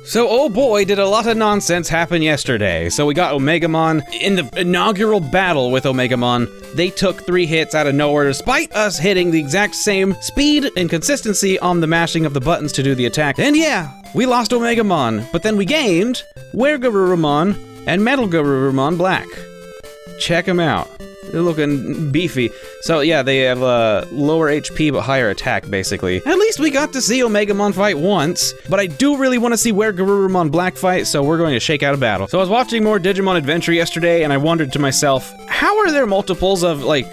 So, oh boy, did a lot of nonsense happen yesterday. So we got Omegamon in the inaugural battle with Omegamon. They took 3 hits out of nowhere despite us hitting the exact same speed and consistency on the mashing of the buttons to do the attack. And yeah, we lost Omegamon, but then we gained WereGarurumon and METALGARURUMON Black. Check them out. They're looking beefy. So yeah, they have lower HP but higher attack, basically. At least we got to see Omegamon fight once, but I do really want to see WereGarurumon Black fight, so we're going to shake out a battle. So I was watching more Digimon Adventure yesterday, and I wondered to myself, how are there multiples of, like,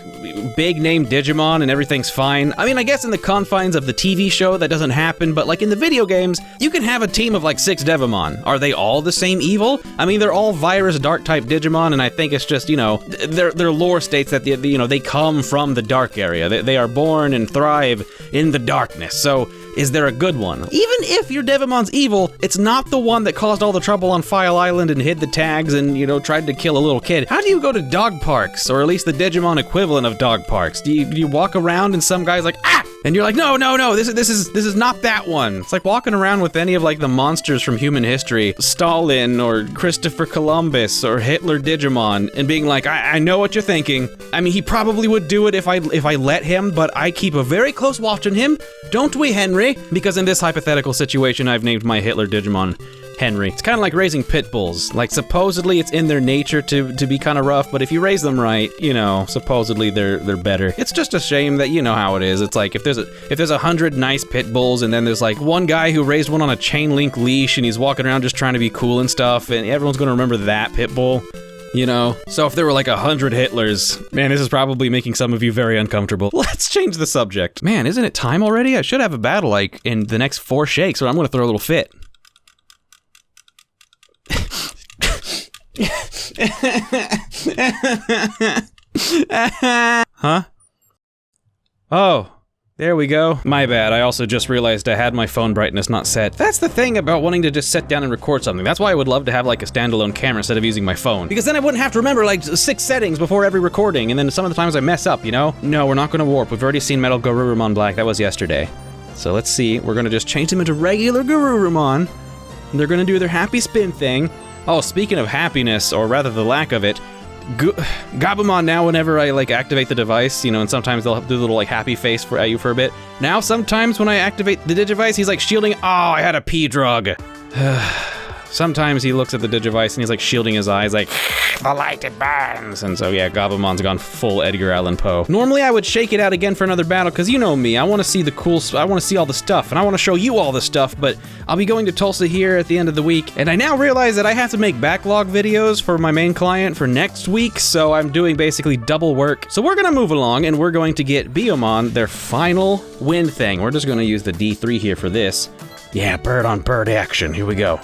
big name Digimon and everything's fine? I mean, I guess in the confines of the TV show that doesn't happen, but like in the video games, you can have a team of like 6 Devimon. Are they all the same evil? I mean, they're all virus dark type Digimon, and I think it's just, you know, their lore states that, you know, they come from the dark area. They are born and thrive in the darkness. So is there a good one? Even if your Devimon's evil, it's not the one that caused all the trouble on File Island and hid the tags and, you know, tried to kill a little kid. How do you go to dog parks, or at least the Digimon equivalent of dog parks? Do you walk around and some guy's like, ah! And you're like, no, this is not that one. It's like walking around with any of like the monsters from human history, Stalin or Christopher Columbus or Hitler Digimon, and being like, I know what you're thinking. I mean, he probably would do it if I let him, but I keep a very close watch on him. Don't we, Henry? Because in this hypothetical situation, I've named my Hitler Digimon Henry. It's kind of like raising pit bulls. Like, supposedly it's in their nature to be kind of rough, but if you raise them right, you know, supposedly they're better. It's just a shame that, you know how it is. It's like if there's 100 nice pit bulls, and then there's like one guy who raised one on a chain link leash, and he's walking around just trying to be cool and stuff, and everyone's gonna remember that pit bull. You know? So if there were like 100 Hitlers, man, this is probably making some of you very uncomfortable. Let's change the subject. Man, isn't it time already? I should have a battle like in the next 4 shakes, or I'm gonna throw a little fit. Huh? Oh, there we go. My bad, I also just realized I had my phone brightness not set. That's the thing about wanting to just sit down and record something. That's why I would love to have like a standalone camera instead of using my phone. Because then I wouldn't have to remember like 6 settings before every recording, and then some of the times I mess up, you know? No, we're not gonna warp. We've already seen METALGARURUMON Black. That was yesterday. So let's see, we're gonna just change them into regular Garurumon. They're gonna do their happy spin thing. Oh, speaking of happiness, or rather the lack of it, Gabumon now, whenever I like activate the device, you know, and sometimes they'll do a little like happy face at you for a bit. Now sometimes when I activate the Digivice, he's like shielding. Oh, I had a pee drug. Sometimes he looks at the Digivice and he's like shielding his eyes, like, the light it burns. And so yeah, Gabumon's gone full Edgar Allan Poe. Normally I would shake it out again for another battle, because you know me, I want to see the cool, I want to see all the stuff, and I want to show you all the stuff, but I'll be going to Tulsa here at the end of the week, and I now realize that I have to make backlog videos for my main client for next week, so I'm doing basically double work. So we're gonna move along, and we're going to get Biyomon their final win thing. We're just gonna use the D3 here for this. Yeah, bird on bird action, here we go.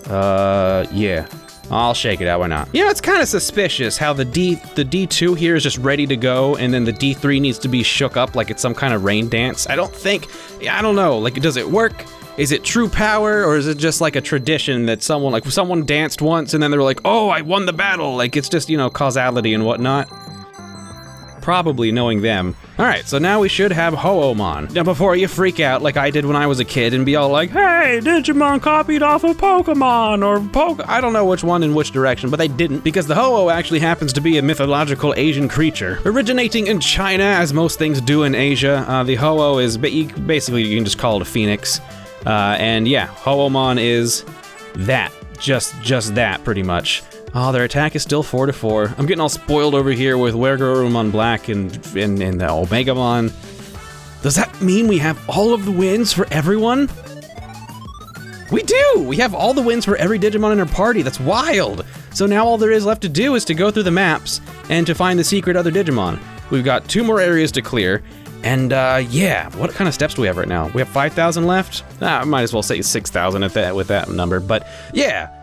Yeah. I'll shake it out, why not? You know, it's kind of suspicious how the D2 here is just ready to go, and then the D3 needs to be shook up like it's some kind of rain dance. I don't know, like, does it work? Is it true power, or is it just like a tradition that someone danced once and then they were like, oh, I won the battle? Like, it's just, you know, causality and whatnot. Probably, knowing them. Alright, so now we should have Ho-Omon. Now before you freak out like I did when I was a kid and be all like, hey, Digimon copied off of Pokemon, or I don't know which one in which direction, but they didn't, because the Ho-Oh actually happens to be a mythological Asian creature. Originating in China, as most things do in Asia, the Ho-Oh is, basically you can just call it a phoenix. And yeah, Ho-Omon is that. Just that, pretty much. Oh, their attack is still 4-4. I'm getting all spoiled over here with WereGarurumon Black and the Omegamon. Does that mean we have all of the wins for everyone? We do! We have all the wins for every Digimon in our party. That's wild! So now all there is left to do is to go through the maps and to find the secret other Digimon. We've got 2 more areas to clear. And yeah, what kind of steps do we have right now? We have 5,000 left? I might as well say 6,000 with that number, but yeah.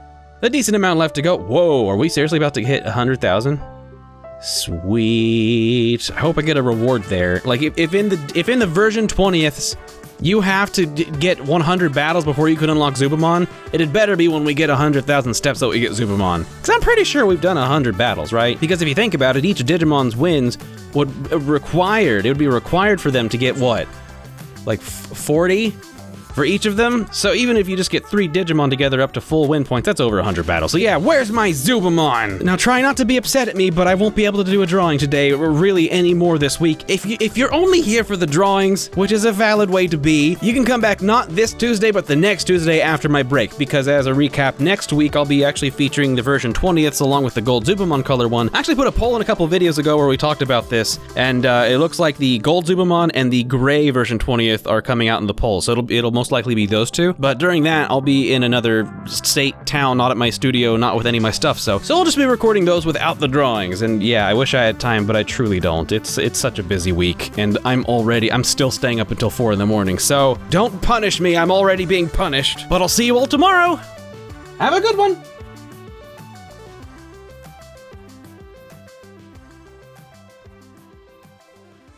A decent amount left to go. Whoa, are we seriously about to hit 100,000? Sweet. I hope I get a reward there. Like, if in the version 20th, you have to get 100 battles before you can unlock Zubamon, it had better be when we get 100,000 steps that we get Zubamon. Because I'm pretty sure we've done 100 battles, right? Because if you think about it, each Digimon's wins would it would be required for them to get what? Like 40? for each of them. So even if you just get 3 Digimon together up to full win points, that's over 100 battles. So yeah, where's my Zubamon? Now try not to be upset at me, but I won't be able to do a drawing today or really any more this week. If you're only here for the drawings, which is a valid way to be, you can come back not this Tuesday, but the next Tuesday after my break, because as a recap, next week I'll be actually featuring the version 20th along with the gold Zubamon color one. I actually put a poll in a couple videos ago where we talked about this, and it looks like the gold Zubamon and the gray version 20th are coming out in the poll, so it'll most likely be those two. But during that, I'll be in another state, town, not at my studio, not with any of my stuff, so I'll just be recording those without the drawings. And yeah, I wish I had time, but I truly don't. It's such a busy week, and I'm still staying up until 4 in the morning, so don't punish me, I'm already being punished. But I'll see you all tomorrow! Have a good one!